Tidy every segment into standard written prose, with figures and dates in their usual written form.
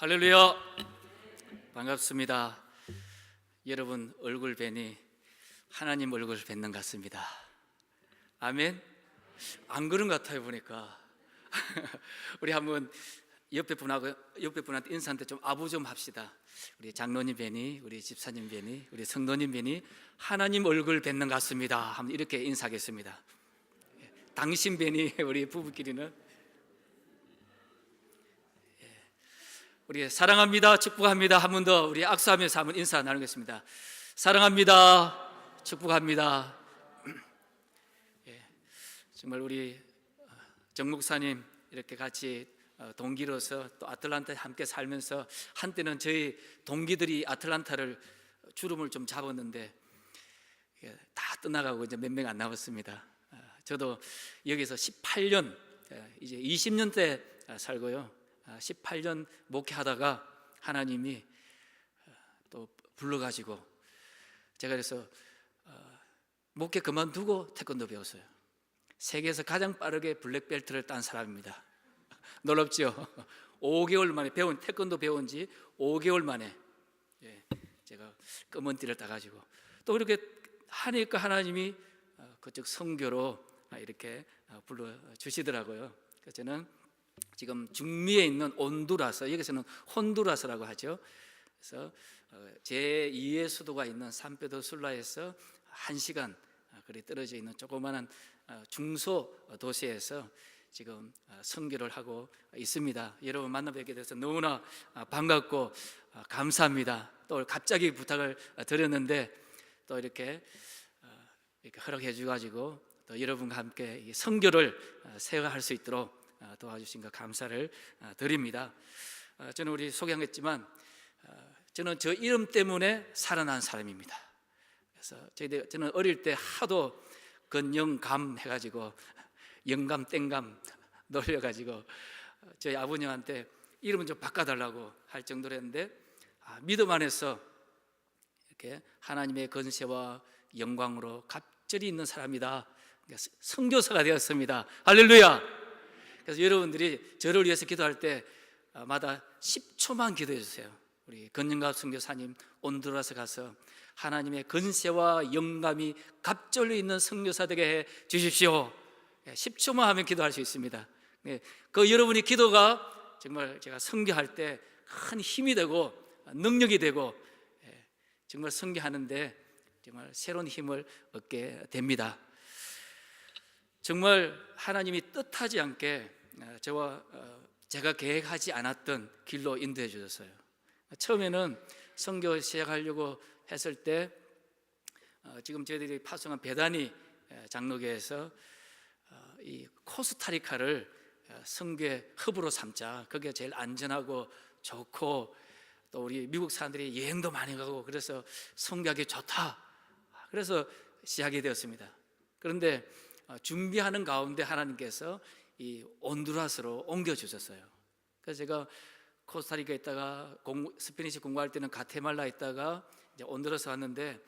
할렐루야. 반갑습니다. 여러분 얼굴 뵈니 하나님 얼굴 뵙는 것 같습니다. 아멘. 안 그런 것 같아요 보니까. 우리 한번 옆에 분한테 인사한테 좀 아부 좀 합시다. 우리 장로님 뵈니, 우리 집사님 뵈니, 우리 성도님 뵈니 하나님 얼굴 뵙는 것 같습니다. 한번 이렇게 인사하겠습니다. 당신 뵈니 우리 부부끼리는 우리 사랑합니다, 축복합니다. 한 번 더 우리 악수하면서 한번 인사 나누겠습니다. 사랑합니다, 축복합니다. 정말 우리 정 목사님 이렇게 같이 동기로서 또 아틀란타에 함께 살면서 한때는 저희 동기들이 아틀란타를 주름을 좀 잡았는데 다 떠나가고 이제 몇 명 안 남았습니다. 저도 여기서 18년 이제 20년대 살고요. 18년 목회하다가 하나님이 또 불러가지고 제가 그래서 목회 그만두고 태권도 배웠어요. 세계에서 가장 빠르게 블랙벨트를 딴 사람입니다. 놀랍죠? 5개월 만에 배운, 태권도 배운 지 5개월 만에 제가 검은 띠를 따가지고 또 이렇게 하니까 하나님이 그쪽 선교로 이렇게 불러주시더라고요. 그래서 저는 지금 중미에 있는 온두라스, 여기서는 혼두라스라고 하죠. 그래서 제2의 수도가 있는 산페드로술라에서 1시간 거리 떨어져 있는 조그마한 중소 도시에서 지금 선교를 하고 있습니다. 여러분 만나뵙게 돼서 너무나 반갑고 감사합니다. 또 갑자기 부탁을 드렸는데 또 이렇게 허락해 주가지고 또 여러분과 함께 선교를 세워할 수 있도록 도와주신 것 감사를 드립니다. 저는 우리 소개하겠지만 저는 저 이름 때문에 살아난 사람입니다. 그래서 저는 어릴 때 하도 건영감 해가지고 영감 땡감 놀려가지고 저희 아버님한테 이름은 좀 바꿔달라고 할 정도로 했는데 믿음 안에서 이렇게 하나님의 건세와 영광으로 갑절이 있는 사람이다. 선교사가 되었습니다. 할렐루야. 그래서 여러분들이 저를 위해서 기도할 때마다 10초만 기도해 주세요. 우리 건영갑 선교사님 온두라스 가서 하나님의 건세와 영감이 갑절로 있는 선교사 되게 해 주십시오. 10초만 하면 기도할 수 있습니다. 그 여러분의 기도가 정말 제가 선교할 때 큰 힘이 되고 능력이 되고 정말 선교하는데 정말 새로운 힘을 얻게 됩니다. 정말 하나님이 뜻하지 않게 제가 계획하지 않았던 길로 인도해 주셨어요. 처음에는 선교 시작하려고 했을 때 지금 저희들이 파송한 베다니 장로교에서 이 코스타리카를 선교의 허브로 삼자. 그게 제일 안전하고 좋고 또 우리 미국 사람들이 여행도 많이 가고 그래서 선교하기 좋다. 그래서 시작이 되었습니다. 그런데 준비하는 가운데 하나님께서 이 온두라스로 옮겨주셨어요. 그래서 제가 코스타리카에 있다가 스페니시 공부할 때는 가테말라 있다가 이제 온두라스 왔는데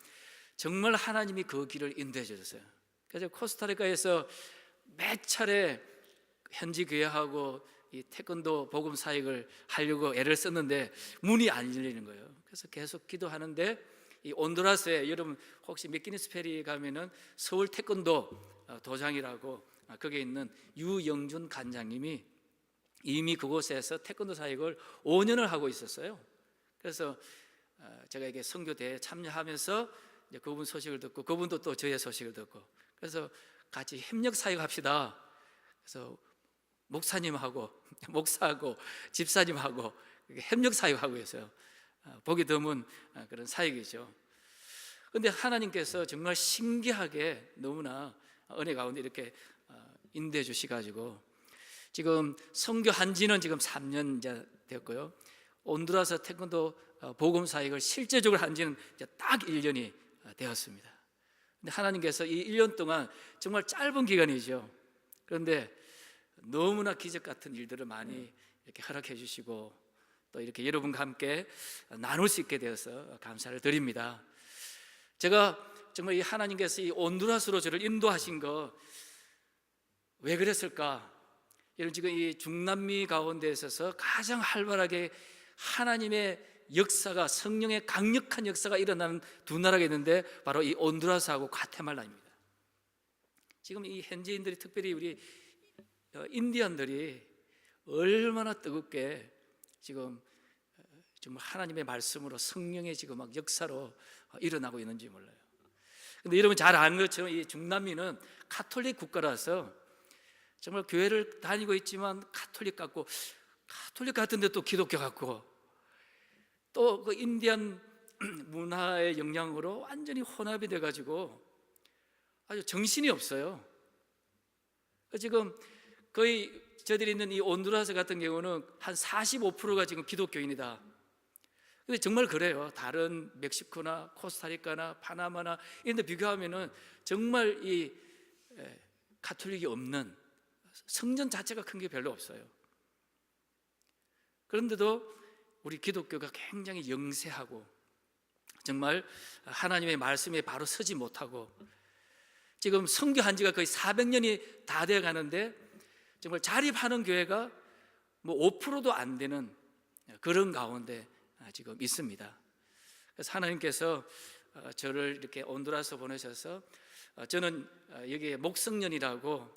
정말 하나님이 그 길을 인도해 주셨어요. 그래서 코스타리카에서 몇 차례 현지 교회하고 이 태권도 복음 사역을 하려고 애를 썼는데 문이 안 열리는 거예요. 그래서 계속 기도하는데 이 온두라스에 여러분 혹시 맥기니스페리 가면은 서울 태권도 도장이라고 거기에 있는 유영준 관장님이 이미 그곳에서 태권도 사역을 5년을 하고 있었어요. 그래서 제가 이게 선교대회에 참여하면서 이제 그분 소식을 듣고 그분도 또 저의 소식을 듣고 그래서 같이 협력 사역합시다. 그래서 목사님하고 목사하고 집사님하고 협력 사역하고 있어요. 보기 드문 그런 사역이죠. 그런데 하나님께서 정말 신기하게 너무나 은혜 가운데 이렇게 인도해 주시가지고 지금 선교한 지는 지금 3년 이제 됐고요. 온두라스 태권도 복음 사역을 실제적으로 한 지는 이제 딱 1년이 되었습니다. 근데 하나님께서 이 1년 동안 정말 짧은 기간이죠. 그런데 너무나 기적 같은 일들을 많이 이렇게 허락해 주시고 또 이렇게 여러분과 함께 나눌 수 있게 되어서 감사를 드립니다. 제가 정말 이 하나님께서 이 온두라스로 저를 인도하신 거 왜 그랬을까? 여러분 지금 이 중남미 가운데 있어서 가장 활발하게 하나님의 역사가, 성령의 강력한 역사가 일어나는 두 나라가 있는데 바로 이 온두라스하고 과테말라입니다. 지금 이 현지인들이, 특별히 우리 인디언들이 얼마나 뜨겁게 지금 정말 하나님의 말씀으로, 성령의 지금 막 역사로 일어나고 있는지 몰라요. 근데 여러분 잘 아는 것처럼 이 중남미는 가톨릭 국가라서 정말 교회를 다니고 있지만 가톨릭 같고, 가톨릭 같은데 또 기독교 같고, 또 그 인디안 문화의 영향으로 완전히 혼합이 돼가지고 아주 정신이 없어요. 지금 거의 저들이 있는 이 온두라스 같은 경우는 한 45%가 지금 기독교인이다. 근데 정말 그래요. 다른 멕시코나 코스타리카나 파나마나 이런 데 비교하면은 정말 이 가톨릭이 없는, 성전 자체가 큰 게 별로 없어요. 그런데도 우리 기독교가 굉장히 영세하고 정말 하나님의 말씀에 바로 서지 못하고, 지금 선교한 지가 거의 400년이 다 돼 가는데 정말 자립하는 교회가 뭐 5%도 안 되는 그런 가운데 지금 있습니다. 그래서 하나님께서 저를 이렇게 온두라스 보내셔서, 저는 여기에 목성년이라고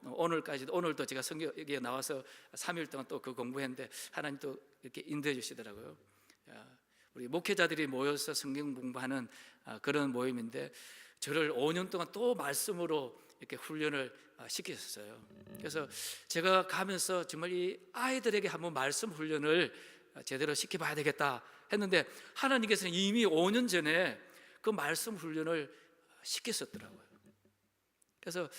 오늘도 제가 성경 여기에 나와서 3일 동안 또 그 공부했는데 하나님 또 이렇게 인도해 주시더라고요. 우리 목회자들이 모여서 성경 공부하는 그런 모임인데 저를 5년 동안 또 말씀으로 이렇게 훈련을 시키셨어요. 그래서 제가 가면서 정말 이 아이들에게 한번 말씀 훈련을 제대로 시켜봐야 되겠다 했는데 하나님께서는 이미 5년 전에 그 말씀 훈련을 시켰었더라고요. 그래서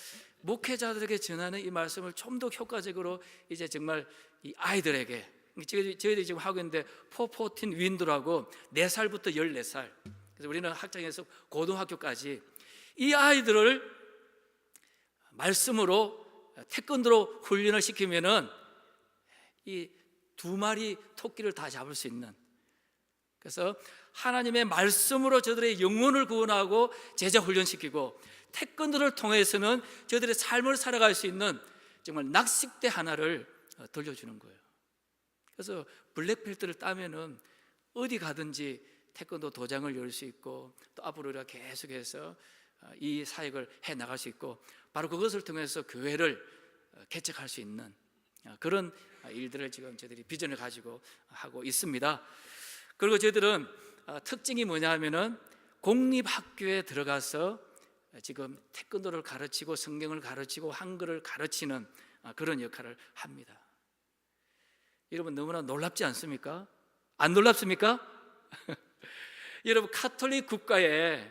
목회자들에게 전하는 이 말씀을 좀 더 효과적으로 이제 정말 이 아이들에게, 저희들이 지금 하고 있는데 414 윈도라고 4살부터 14살, 그래서 우리는 학장에서 고등학교까지 이 아이들을 말씀으로 태권도로 훈련을 시키면은 이 2마리 토끼를 다 잡을 수 있는, 그래서 하나님의 말씀으로 저들의 영혼을 구원하고 제자 훈련시키고, 태권도를 통해서는 저들의 삶을 살아갈 수 있는 정말 낚싯대 하나를 돌려주는 거예요. 그래서 블랙벨트를 따면은 어디 가든지 태권도 도장을 열 수 있고, 또 앞으로 우리가 계속해서 이 사역을 해 나갈 수 있고, 바로 그것을 통해서 교회를 개척할 수 있는 그런 일들을 지금 저희들이 비전을 가지고 하고 있습니다. 그리고 저희들은 특징이 뭐냐 하면은 공립학교에 들어가서 지금 태권도를 가르치고 성경을 가르치고 한글을 가르치는 그런 역할을 합니다. 여러분 너무나 놀랍지 않습니까? 안 놀랍습니까? 여러분 가톨릭 국가에,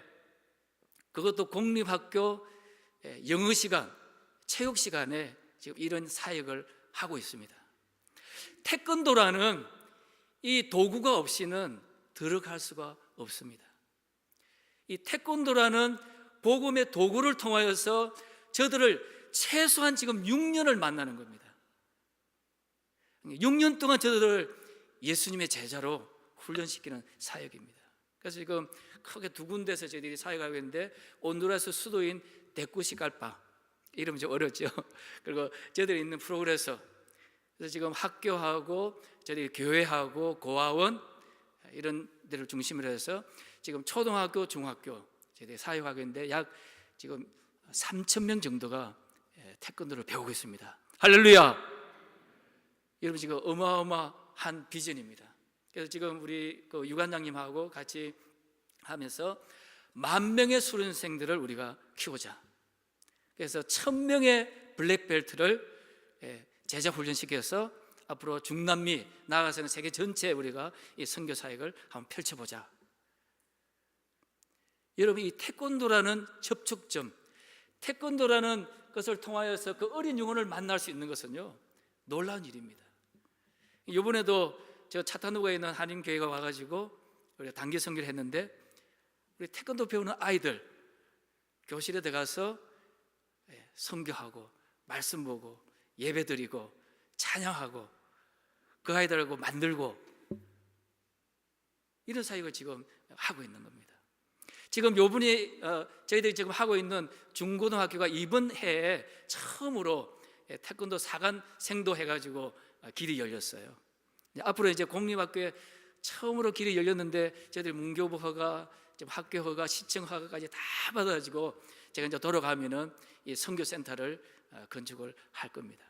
그것도 공립학교 영어 시간, 체육 시간에 지금 이런 사역을 하고 있습니다. 태권도라는 이 도구가 없이는 들어갈 수가 없습니다. 이 태권도라는 복음의 도구를 통하여서 저들을 최소한 지금 6년을 만나는 겁니다. 6년 동안 저들을 예수님의 제자로 훈련시키는 사역입니다. 그래서 지금 크게 2군데서 저희들이 사역하고 있는데, 온두라스 수도인 데쿠시갈파, 이름 좀 어렵죠. 그리고 저희들이 있는 프로그레서, 그래서 지금 학교하고 저희 교회하고 고아원 이런 데를 중심으로 해서 지금 초등학교, 중학교 저희들이 사역하고 있는데 약 지금 3,000명 정도가 태권도를 배우고 있습니다. 할렐루야! 여러분 지금 어마어마한 비전입니다. 그래서 지금 우리 그 유관장님하고 같이 하면서 10,000명의 수련생들을 우리가 키우자. 그래서 1,000명의 블랙벨트를 제자 훈련시켜서 앞으로 중남미 나아가서는 세계 전체에 우리가 이 선교 사역을 한번 펼쳐보자. 여러분 이 태권도라는 접촉점, 태권도라는 것을 통하여서 그 어린 영혼을 만날 수 있는 것은요 놀라운 일입니다. 이번에도 저 차타누가에 있는 한인교회가 와가지고 우리가 단기 선교를 했는데, 우리 태권도 배우는 아이들 교실에 들어가서 선교하고 말씀 보고 예배드리고 찬양하고 그 아이들하고 만들고 이런 사역을 지금 하고 있는 겁니다. 지금 요분이 저희들이 지금 하고 있는 중고등학교가 이번 해에 처음으로 태권도 사관 생도 해가지고 길이 열렸어요. 앞으로 이제 공립학교에 처음으로 길이 열렸는데 저희들이 문교부 허가, 지금 학교 허가, 시청 허가까지 다 받아가지고 제가 이제 돌아가면은 이 선교센터를 건축을 할 겁니다.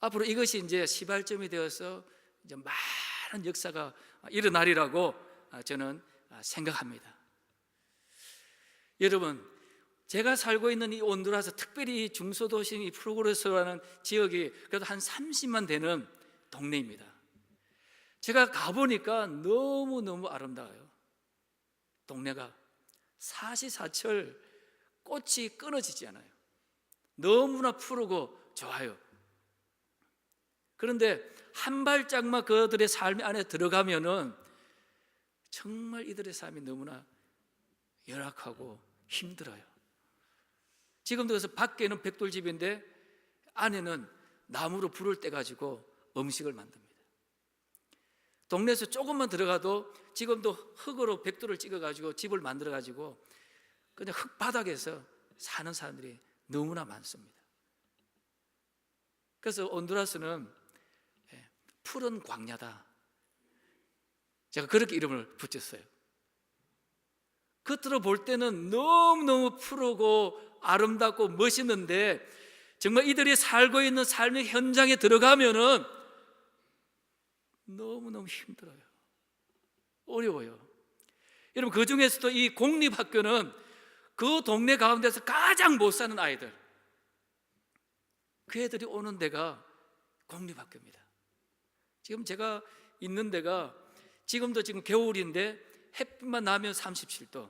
앞으로 이것이 이제 시발점이 되어서 이제 많은 역사가 일어나리라고 저는 생각합니다. 여러분, 제가 살고 있는 이 온두라스, 특별히 중소도시 이 프로그레소라는 지역이 그래도 한 30만 되는 동네입니다. 제가 가보니까 너무너무 아름다워요. 동네가 사시사철 꽃이 끊어지지 않아요. 너무나 푸르고 좋아요. 그런데 한 발짝만 그들의 삶 안에 들어가면은 정말 이들의 삶이 너무나 열악하고 힘들어요. 지금도 그래서 밖에는 벽돌집인데 안에는 나무로 불을 떼가지고 음식을 만듭니다. 동네에서 조금만 들어가도 지금도 흙으로 벽돌을 찍어가지고 집을 만들어가지고 그냥 흙바닥에서 사는 사람들이 너무나 많습니다. 그래서 온두라스는 푸른 광야다, 제가 그렇게 이름을 붙였어요. 겉으로 볼 때는 너무너무 푸르고 아름답고 멋있는데 정말 이들이 살고 있는 삶의 현장에 들어가면은 너무너무 힘들어요. 어려워요. 여러분, 그 중에서도 이 공립학교는 그 동네 가운데서 가장 못 사는 아이들, 그 애들이 오는 데가 공립학교입니다. 지금 제가 있는 데가 지금도 지금 겨울인데 햇빛만 나면 37도,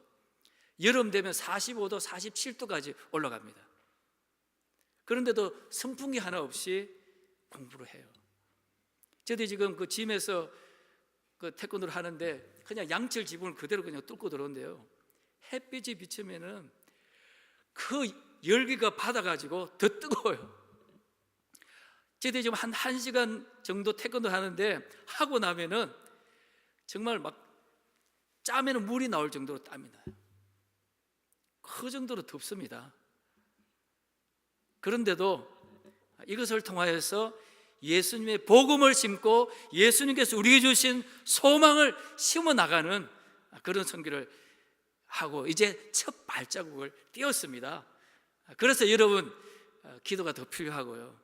여름 되면 45도, 47도까지 올라갑니다. 그런데도 선풍기 하나 없이 공부를 해요. 저도 지금 그 짐에서 그 태권도를 하는데 그냥 양철 지붕을 그대로 그냥 뚫고 들어온대요. 햇빛이 비치면은 그 열기가 받아가지고 더 뜨거워요. 저도 지금 한 1시간 정도 태권도 하는데 하고 나면은 정말 막 짬에는 물이 나올 정도로 땀이 나요. 그 정도로 덥습니다. 그런데도 이것을 통하여서 예수님의 복음을 심고 예수님께서 우리에게 주신 소망을 심어 나가는 그런 선교를 하고 이제 첫 발자국을 띄웠습니다. 그래서 여러분, 기도가 더 필요하고요,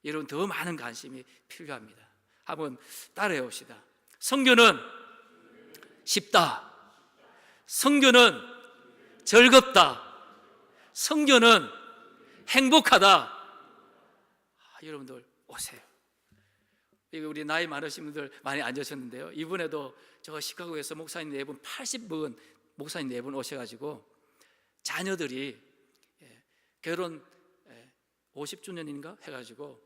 여러분 더 많은 관심이 필요합니다. 한번 따라해 봅시다. 선교는 쉽다. 선교는 즐겁다. 선교는 행복하다. 여러분들 오세요. 이거 우리 나이 많으신 분들 많이 앉으셨는데요, 이번에도 저 시카고에서 목사님 4분, 80분 목사님 4분 오셔가지고 자녀들이 결혼 50주년인가 해가지고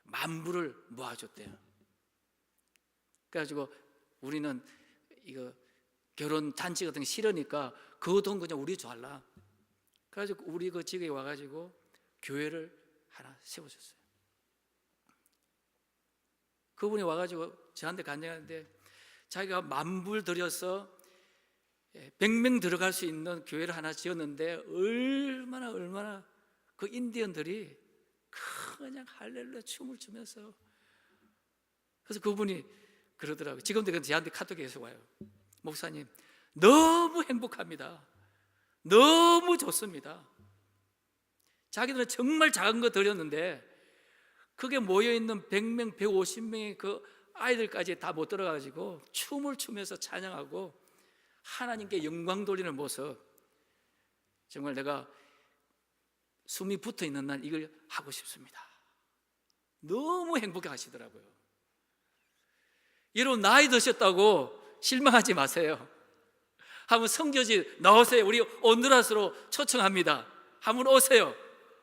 만불을 모아줬대요. 그래가지고 우리는 이거 결혼 잔치 같은 게 싫으니까 그 돈 그냥 우리 줘라. 그래가지고 우리 그 지역에 와가지고 교회를 하나 세워줬어요. 그분이 와가지고 저한테 간증하는데 자기가 만불 들여서 100명 들어갈 수 있는 교회를 하나 지었는데 얼마나 그 인디언들이 그냥 할렐루야 춤을 추면서, 그래서 그분이 그러더라고요. 지금도 저한테 카톡이 계속 와요. 목사님, 너무 행복합니다. 너무 좋습니다. 자기들은 정말 작은 거 드렸는데 그게 모여있는 100명, 150명의 그 아이들까지 다 못 들어가지고 춤을 추면서 찬양하고 하나님께 영광 돌리는 모습, 정말 내가 숨이 붙어 있는 날 이걸 하고 싶습니다. 너무 행복해 하시더라고요. 여러분, 나이 드셨다고 실망하지 마세요. 한번 선교지 나오세요. 우리 온두라스로 초청합니다. 한번 오세요.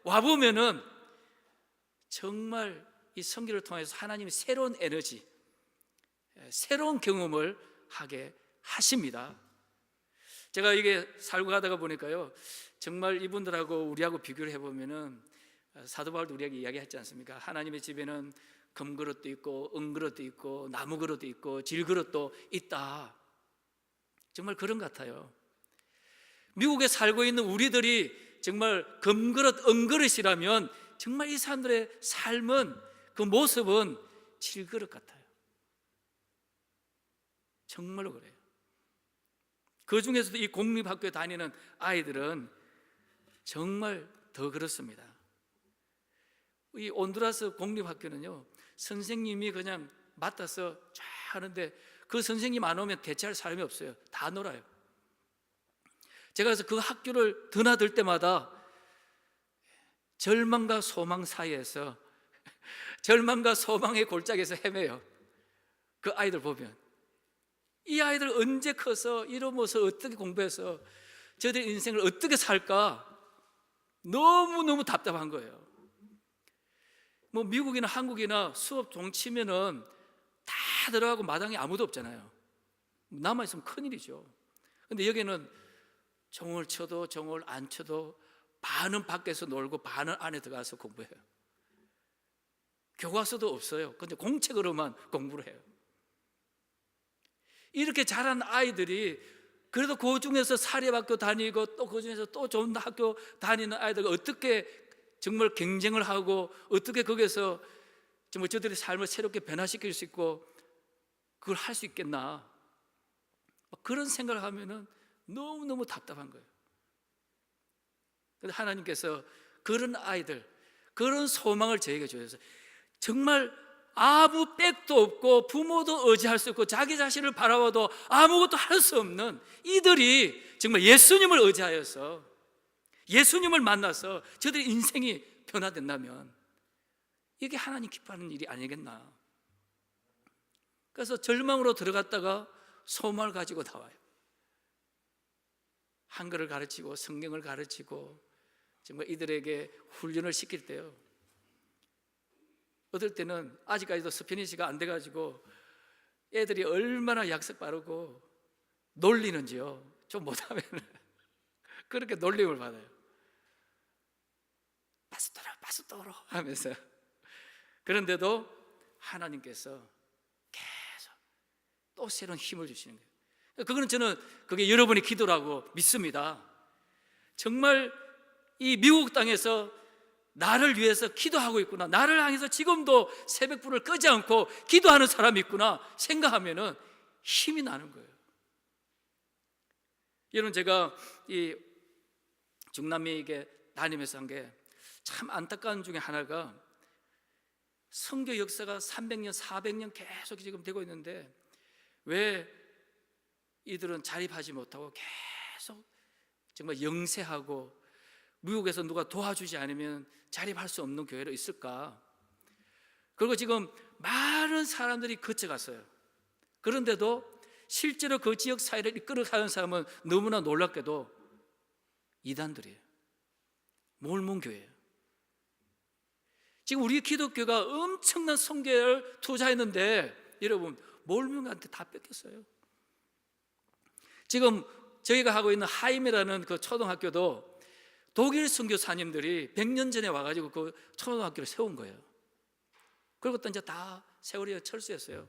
와보면은 정말 이 선교를 통해서 하나님이 새로운 에너지, 새로운 경험을 하게 하십니다. 제가 이게 살고 가다가 보니까요, 정말 이분들하고 우리하고 비교를 해보면은 사도 바울도 우리에게 이야기했지 않습니까? 하나님의 집에는 금그릇도 있고 은그릇도 있고 나무그릇도 있고 질그릇도 있다. 정말 그런 것 같아요. 미국에 살고 있는 우리들이 정말 금그릇 은그릇이라면 정말 이 사람들의 삶은, 그 모습은 질그릇 같아요. 정말로 그래요. 그 중에서도 이 공립학교에 다니는 아이들은 정말 더 그렇습니다. 이 온두라스 공립학교는요, 선생님이 그냥 맡아서 쫙 하는데 그 선생님 안 오면 대체할 사람이 없어요. 다 놀아요. 제가 그래서 그 학교를 드나들 때마다 절망과 소망 사이에서 절망과 소망의 골짜기에서 헤매요. 그 아이들 보면 이 아이들 언제 커서 이러면서 어떻게 공부해서 저들 인생을 어떻게 살까 너무너무 답답한 거예요. 뭐 미국이나 한국이나 수업 종치면은 다 들어가고 마당에 아무도 없잖아요. 남아있으면 큰일이죠. 근데 여기는 종을 쳐도 종을 안 쳐도 반은 밖에서 놀고 반은 안에 들어가서 공부해요. 교과서도 없어요. 근데 공책으로만 공부를 해요. 이렇게 자란 아이들이 그래도 그 중에서 사립학교 다니고 또 그 중에서 또 좋은 학교 다니는 아이들과 어떻게 정말 경쟁을 하고 어떻게 거기서 정말 저들의 삶을 새롭게 변화시킬 수 있고 그걸 할 수 있겠나, 그런 생각을 하면은 너무너무 답답한 거예요. 그런데 하나님께서 그런 아이들, 그런 소망을 저에게 주셔서 정말 아무 백도 없고 부모도 의지할 수 없고 자기 자신을 바라봐도 아무것도 할 수 없는 이들이 정말 예수님을 의지하여서 예수님을 만나서 저들의 인생이 변화된다면 이게 하나님 기뻐하는 일이 아니겠나. 그래서 절망으로 들어갔다가 소망을 가지고 나와요. 한글을 가르치고 성경을 가르치고 정말 이들에게 훈련을 시킬 때요, 어떨 때는 아직까지도 스페니시가 안 돼가지고 애들이 얼마나 약속 빠르고 놀리는지요, 좀 못하면 그렇게 놀림을 받아요. 파스토로 하면서. 그런데도 하나님께서 계속 또 새로운 힘을 주시는 거예요. 그거는 저는 그게 여러분의 기도라고 믿습니다. 정말 이 미국 땅에서 나를 위해서 기도하고 있구나, 나를 향해서 지금도 새벽불을 끄지 않고 기도하는 사람이 있구나 생각하면은 힘이 나는 거예요. 여러분, 제가 이 중남미에 다니면서 한 게 참 안타까운 중에 하나가, 선교 역사가 300년, 400년 계속 지금 되고 있는데 왜 이들은 자립하지 못하고 계속 정말 영세하고 미국에서 누가 도와주지 않으면 자립할 수 없는 교회로 있을까? 그리고 지금 많은 사람들이 거쳐갔어요. 그런데도 실제로 그 지역 사회를 이끌어가는 사람은 너무나 놀랍게도 이단들이에요. 몰몬교회예요. 지금 우리 기독교가 엄청난 선교를 투자했는데 여러분, 몰몬한테 다 뺏겼어요. 지금 저희가 하고 있는 하임이라는 그 초등학교도 독일 선교사님들이 100년 전에 와가지고 그 초등학교를 세운 거예요. 그리고 또 이제 다 세월이 철수했어요.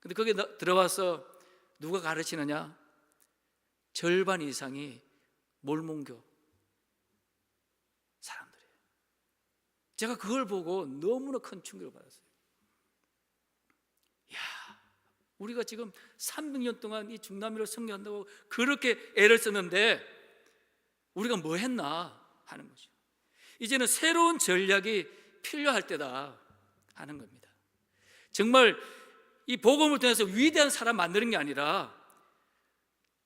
근데 거기 들어와서 누가 가르치느냐? 절반 이상이 몰몬교 사람들이에요. 제가 그걸 보고 너무나 큰 충격을 받았어요. 이야, 우리가 지금 300년 동안 이 중남미를 선교한다고 그렇게 애를 썼는데 우리가 뭐 했나 하는 거죠. 이제는 새로운 전략이 필요할 때다 하는 겁니다. 정말 이 복음을 통해서 위대한 사람 만드는 게 아니라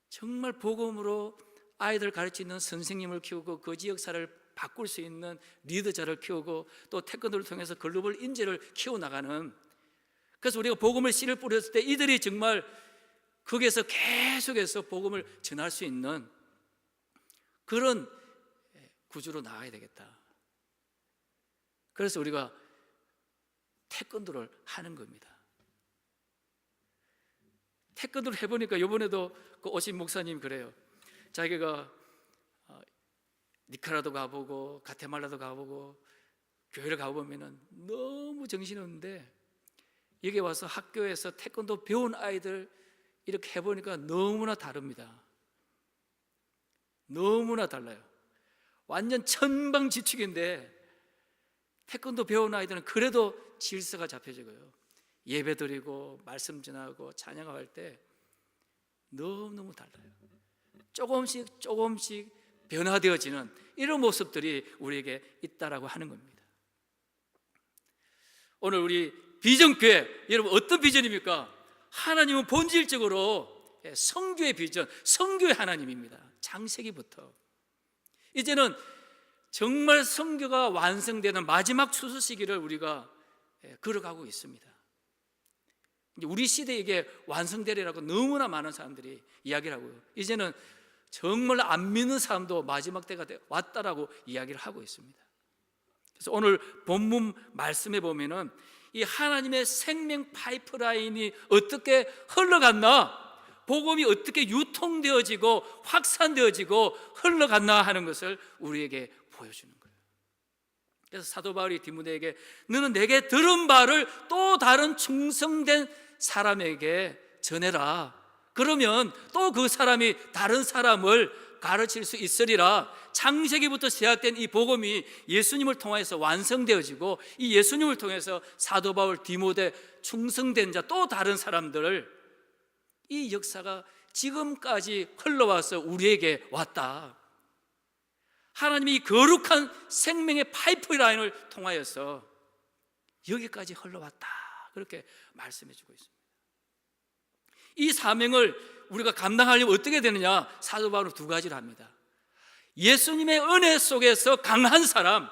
정말 복음으로 아이들 가르치는 선생님을 키우고 그 지역 사회를 바꿀 수 있는 리더자를 키우고 또 태권도를 통해서 글로벌 인재를 키워나가는, 그래서 우리가 복음을 씨를 뿌렸을 때 이들이 정말 거기에서 계속해서 복음을 전할 수 있는 그런 구조로 나가야 되겠다. 그래서 우리가 태권도를 하는 겁니다. 태권도를 해보니까 이번에도 그 오신 목사님 그래요. 자기가 니카라도 가보고 가테말라도 가보고 교회를 가보면은 너무 정신없는데 여기 와서 학교에서 태권도 배운 아이들 이렇게 해보니까 너무나 다릅니다. 너무나 달라요. 완전 천방지축인데 태권도 배운 아이들은 그래도 질서가 잡혀지고요, 예배드리고 말씀 전하고 찬양할 때 너무너무 달라요. 조금씩 변화되어지는 이런 모습들이 우리에게 있다라고 하는 겁니다. 오늘 우리 비전교회, 여러분 어떤 비전입니까? 하나님은 본질적으로 성교의 비전, 성교의 하나님입니다. 창세기부터. 이제는 정말 성교가 완성되는 마지막 추수 시기를 우리가 걸어가고 있습니다. 우리 시대에 이게 완성되리라고 너무나 많은 사람들이 이야기를 하고요. 이제는 정말 안 믿는 사람도 마지막 때가 왔다라고 이야기를 하고 있습니다. 그래서 오늘 본문 말씀에 보면은 이 하나님의 생명 파이프라인이 어떻게 흘러갔나, 복음이 어떻게 유통되어지고 확산되어지고 흘러갔나 하는 것을 우리에게 보여주는 거예요. 그래서 사도 바울이 디모데에게 너는 내게 들은 바를 또 다른 충성된 사람에게 전해라. 그러면 또 그 사람이 다른 사람을 가르칠 수 있으리라. 창세기부터 시작된 이 복음이 예수님을 통해서 완성되어지고 이 예수님을 통해서 사도 바울, 디모데, 충성된 자 또 다른 사람들을 이 역사가 지금까지 흘러와서 우리에게 왔다. 하나님이 거룩한 생명의 파이프라인을 통하여서 여기까지 흘러왔다. 그렇게 말씀해 주고 있습니다. 이 사명을 우리가 감당하려면 어떻게 되느냐? 사도 바울은 두 가지를 합니다. 예수님의 은혜 속에서 강한 사람,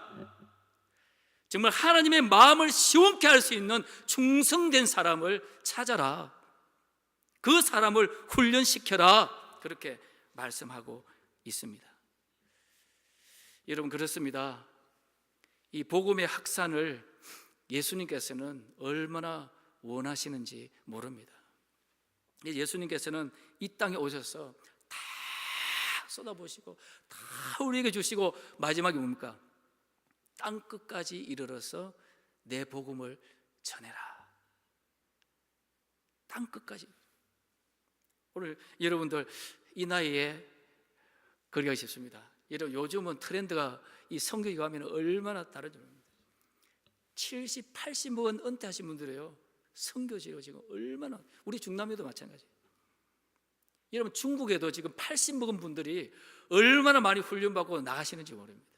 정말 하나님의 마음을 시원케 할 수 있는 충성된 사람을 찾아라. 그 사람을 훈련시켜라. 그렇게 말씀하고 있습니다. 여러분, 그렇습니다. 이 복음의 확산을 예수님께서는 얼마나 원하시는지 모릅니다. 예수님께서는 이 땅에 오셔서 다 쏟아부으시고 다 우리에게 주시고 마지막에 뭡니까? 땅 끝까지 이르러서 내 복음을 전해라. 땅 끝까지. 오늘 여러분들 이 나이에 그러기가 쉽습니다. 여러분 요즘은 트렌드가 이 성경에 가면 얼마나 다른지 모릅니다. 70, 80 먹은 은퇴하신 분들이에요. 선교지로 지금 얼마나, 우리 중남미도 마찬가지예요. 여러분 중국에도 지금 80 먹은 분들이 얼마나 많이 훈련받고 나가시는지 모릅니다.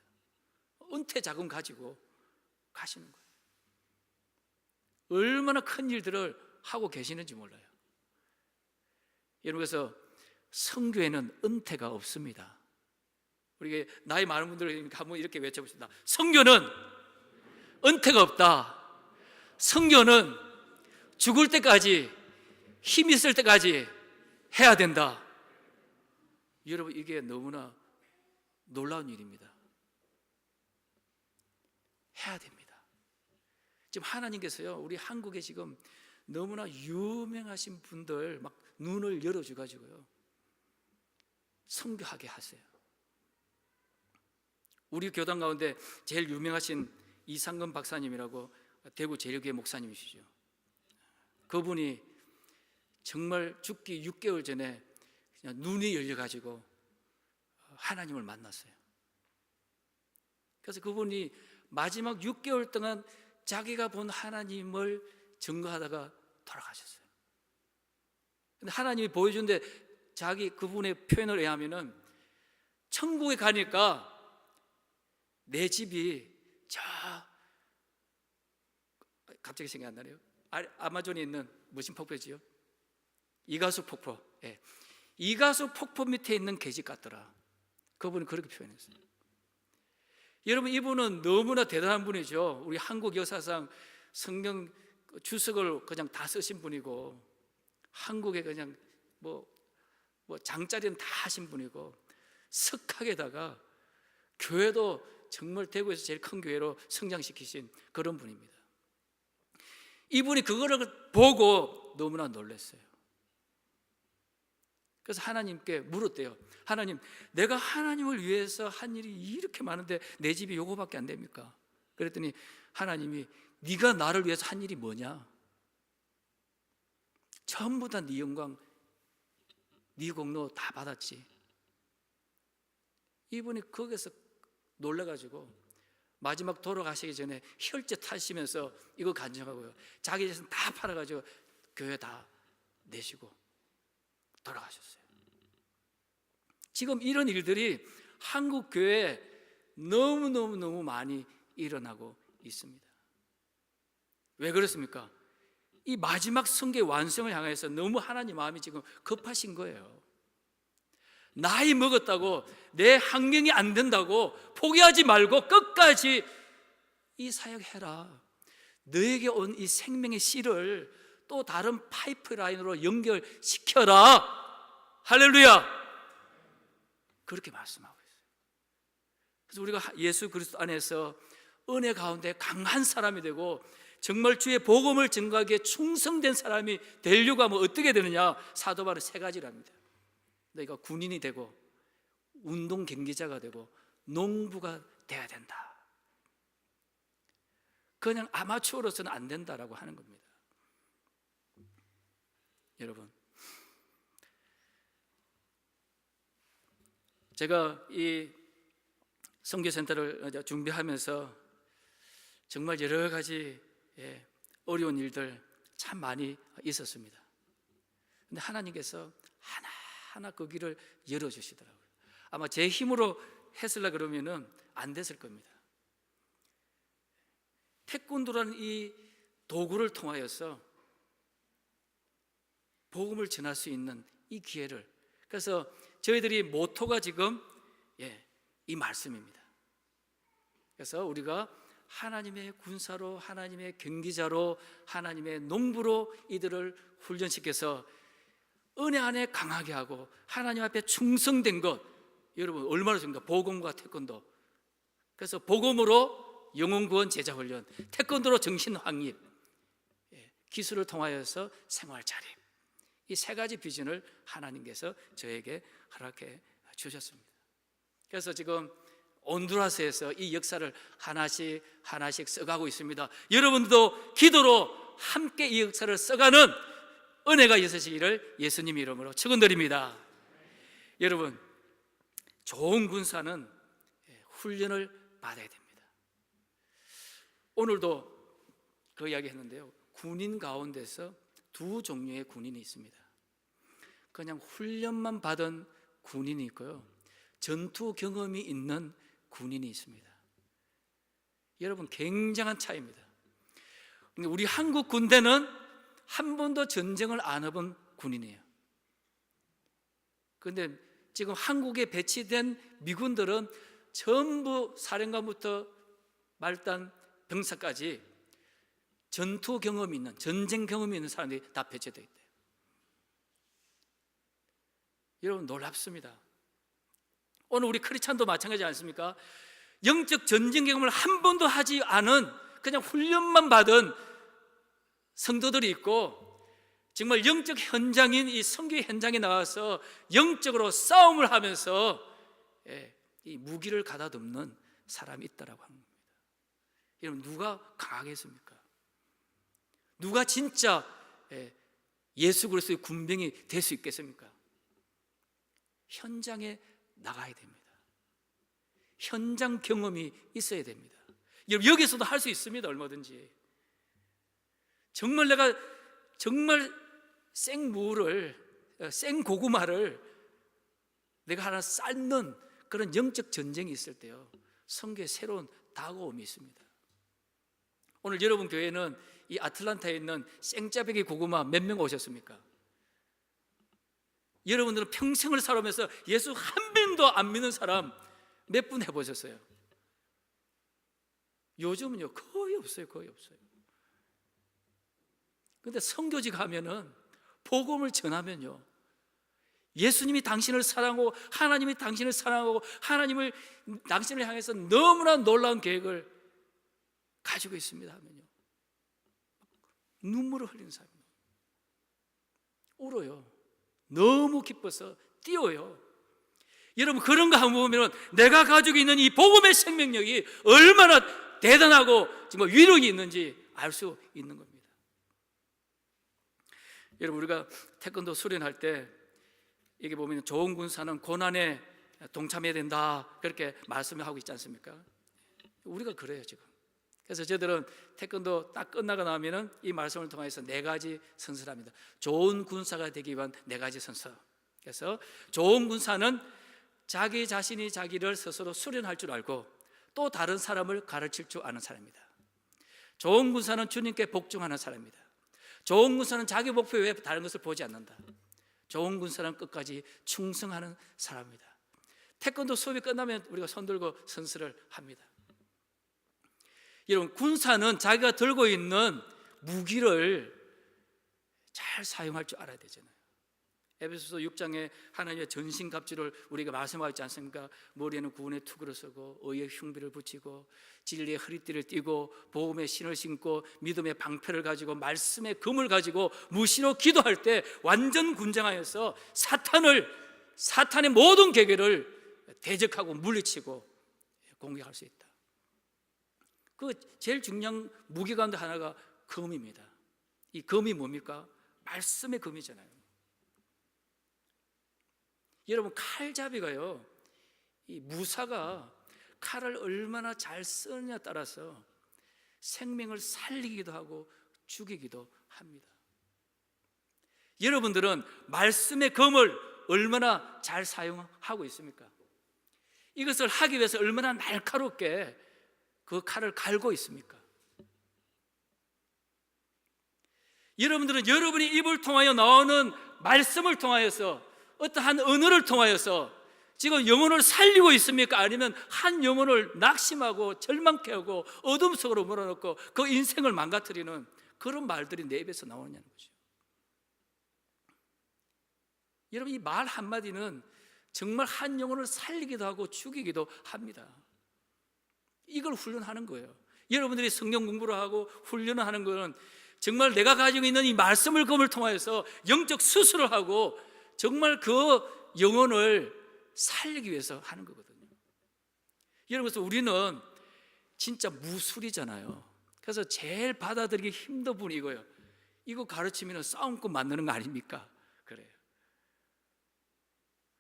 은퇴 자금 가지고 가시는 거예요. 얼마나 큰 일들을 하고 계시는지 몰라요. 여러분, 그래서 선교에는 은퇴가 없습니다. 우리 나이 많은 분들 한번 이렇게 외쳐봅시다. 선교는 은퇴가 없다. 선교는 죽을 때까지, 힘 있을 때까지 해야 된다. 여러분, 이게 너무나 놀라운 일입니다. 해야 됩니다. 지금 하나님께서요, 우리 한국에 지금 너무나 유명하신 분들 막 눈을 열어줘가지고요, 선교하게 하세요. 우리 교단 가운데 제일 유명하신 이상근 박사님이라고 대구 제일교회 목사님이시죠. 그분이 정말 죽기 6개월 전에 그냥 눈이 열려가지고 하나님을 만났어요. 그래서 그분이 마지막 6개월 동안 자기가 본 하나님을 증거하다가 돌아가셨어요. 근데 하나님이 보여준데 그분의 표현을 의하면은 천국에 가니까 내 집이 갑자기 생각이 안 나네요. 아마존에 있는 무슨 폭포지요? 이가수 폭포. 예. 이가수 폭포 밑에 있는 계집 같더라. 그분이 그렇게 표현했어요. 여러분, 이분은 너무나 대단한 분이죠. 우리 한국 역사상 성경 주석을 그냥 다 쓰신 분이고, 한국에 그냥 뭐 장자리는 다 하신 분이고, 석학에다가 교회도 정말 대구에서 제일 큰 교회로 성장시키신 그런 분입니다. 이분이 그거를 보고 너무나 놀랐어요. 그래서 하나님께 물었대요. 하나님, 내가 하나님을 위해서 한 일이 이렇게 많은데 내 집이 요거밖에 안 됩니까? 그랬더니 하나님이 네가 나를 위해서 한 일이 뭐냐? 전부 다 네 영광, 네 공로 다 받았지. 이분이 거기서 놀라가지고 마지막 돌아가시기 전에 혈제 타시면서 이거 간증하고요, 자기 재산 다 팔아가지고 교회 다 내시고 돌아가셨어요. 지금 이런 일들이 한국 교회에 너무 많이 일어나고 있습니다. 왜 그렇습니까? 이 마지막 성계 완성을 향해서 너무 하나님 마음이 지금 급하신 거예요. 나이 먹었다고, 내 학명이 안 된다고 포기하지 말고 끝까지 이 사역해라. 너에게 온 이 생명의 씨를 또 다른 파이프라인으로 연결시켜라. 할렐루야. 그렇게 말씀하고 있어요. 그래서 우리가 예수 그리스도 안에서 은혜 가운데 강한 사람이 되고 정말 주의 복음을 증거하기에 충성된 사람이 되려고 하면 어떻게 되느냐? 사도 바울은 세 가지랍니다. 너희가 군인이 되고 운동 경기자가 되고 농부가 돼야 된다. 그냥 아마추어로서는 안 된다라고 하는 겁니다. 여러분, 제가 이 선교센터를 준비하면서 정말 여러 가지 어려운 일들 참 많이 있었습니다. 근데 하나님께서 하나하나 그 길을 열어주시더라고요. 아마 제 힘으로 했으려 그러면은 안 됐을 겁니다. 태권도라는 이 도구를 통하여서 복음을 전할 수 있는 이 기회를, 그래서 저희들이 모토가 지금 이 말씀입니다. 그래서 우리가 하나님의 군사로, 하나님의 경기자로, 하나님의 농부로 이들을 훈련시켜서 은혜 안에 강하게 하고 하나님 앞에 충성된 것, 여러분 얼마나 좋습니까? 복음과 태권도. 그래서 복음으로 영혼구원 제자훈련, 태권도로 정신확립, 기술을 통하여서 생활자립, 이 세 가지 비전을 하나님께서 저에게 허락해 주셨습니다. 그래서 지금 온두라스에서 이 역사를 하나씩 써가고 있습니다. 여러분도 기도로 함께 이 역사를 써가는 은혜가 있으시기를 예수님 이름으로 축원드립니다. 여러분, 좋은 군사는 훈련을 받아야 됩니다. 오늘도 그 이야기 했는데요, 군인 가운데서 두 종류의 군인이 있습니다. 그냥 훈련만 받은 군인이 있고요, 전투 경험이 있는 군인이 있습니다. 여러분, 굉장한 차이입니다. 우리 한국 군대는 한 번도 전쟁을 안 해본 군인이에요. 그런데 지금 한국에 배치된 미군들은 전부 사령관부터 말단 병사까지 전투 경험이 있는, 전쟁 경험이 있는 사람들이 다 배치되어 있대요. 여러분, 놀랍습니다. 오늘 우리 크리스찬도 마찬가지지 않습니까? 영적 전쟁 경험을 한 번도 하지 않은, 그냥 훈련만 받은 성도들이 있고, 정말 영적 현장인 이 선교의 현장에 나와서 영적으로 싸움을 하면서 이 무기를 가다듬는 사람이 있다라고 하는 겁니다. 여러분, 누가 강하겠습니까? 누가 진짜 예수 그리스도의 군병이 될 수 있겠습니까? 현장에 나가야 됩니다. 현장 경험이 있어야 됩니다. 여기서도 할 수 있습니다. 얼마든지. 정말 내가 정말 생고구마를 내가 하나 삶는 그런 영적 전쟁이 있을 때요, 선교의 새로운 다가옴이 있습니다. 오늘 여러분 교회는 이 아틀란타에 있는 생짜배기 고구마 몇 명 오셨습니까? 여러분들은 평생을 살아오면서 예수 한 번도 안 믿는 사람 몇 분 해보셨어요? 요즘은요, 거의 없어요. 그런데 선교지 가면은, 복음을 전하면요, 예수님이 당신을 사랑하고 하나님이 당신을 사랑하고 하나님을 당신을 향해서 너무나 놀라운 계획을 가지고 있습니다 하면요, 눈물을 흘리는 사람이 울어요. 너무 기뻐서 뛰어요. 여러분, 그런 거 한번 보면 내가 가지고 있는 이 복음의 생명력이 얼마나 대단하고 정말 위력이 있는지 알 수 있는 겁니다. 여러분, 우리가 태권도 수련할 때 여기 보면 좋은 군사는 고난에 동참해야 된다, 그렇게 말씀을 하고 있지 않습니까? 우리가 그래요 지금. 그래서 저들은 태권도 딱 끝나고 나면은 이 말씀을 통해서 4가지 선서를 합니다. 좋은 군사가 되기 위한 4가지 선서. 그래서 좋은 군사는 자기 자신이 자기를 스스로 수련할 줄 알고 또 다른 사람을 가르칠 줄 아는 사람입니다. 좋은 군사는 주님께 복종하는 사람입니다. 좋은 군사는 자기 목표 외에 다른 것을 보지 않는다. 좋은 군사는 끝까지 충성하는 사람입니다. 태권도 수업이 끝나면 우리가 손들고 선서를 합니다. 여러분, 군사는 자기가 들고 있는 무기를 잘 사용할 줄 알아야 되잖아요. 에베소서 6장에 하나님의 전신갑주를 우리가 말씀하고 있지 않습니까? 머리에는 구원의 투구를 쓰고 의의 흉비를 붙이고 진리의 허리띠를 띠고 복음의 신을 신고 믿음의 방패를 가지고 말씀의 금을 가지고 무시로 기도할 때 완전 군장하여서 사탄의 모든 계계를 대적하고 물리치고 공격할 수 있다. 그 제일 중요한 무기 가운데 하나가 금입니다. 이 금이 뭡니까? 말씀의 금이잖아요. 여러분, 칼잡이가요, 이 무사가 칼을 얼마나 잘 쓰느냐에 따라서 생명을 살리기도 하고 죽이기도 합니다. 여러분들은 말씀의 검을 얼마나 잘 사용하고 있습니까? 이것을 하기 위해서 얼마나 날카롭게 그 칼을 갈고 있습니까? 여러분들은 여러분이 입을 통하여 나오는 말씀을 통하여서 어떠한 언어를 통하여서 지금 영혼을 살리고 있습니까? 아니면 한 영혼을 낙심하고 절망케 하고 어둠 속으로 몰아넣고 그 인생을 망가뜨리는 그런 말들이 내 입에서 나오느냐는 거죠. 여러분, 이 말 한마디는 정말 한 영혼을 살리기도 하고 죽이기도 합니다. 이걸 훈련하는 거예요. 여러분들이 성경 공부를 하고 훈련을 하는 것은 정말 내가 가지고 있는 이 말씀을 검을 통해서 영적 수술을 하고 정말 그 영혼을 살리기 위해서 하는 거거든요. 여러분, 그래서 우리는 진짜 무술이잖아요. 그래서 제일 받아들이기 힘든 부분이 이거예요. 이거 가르치면 싸움꾼 만드는 거 아닙니까? 그래요.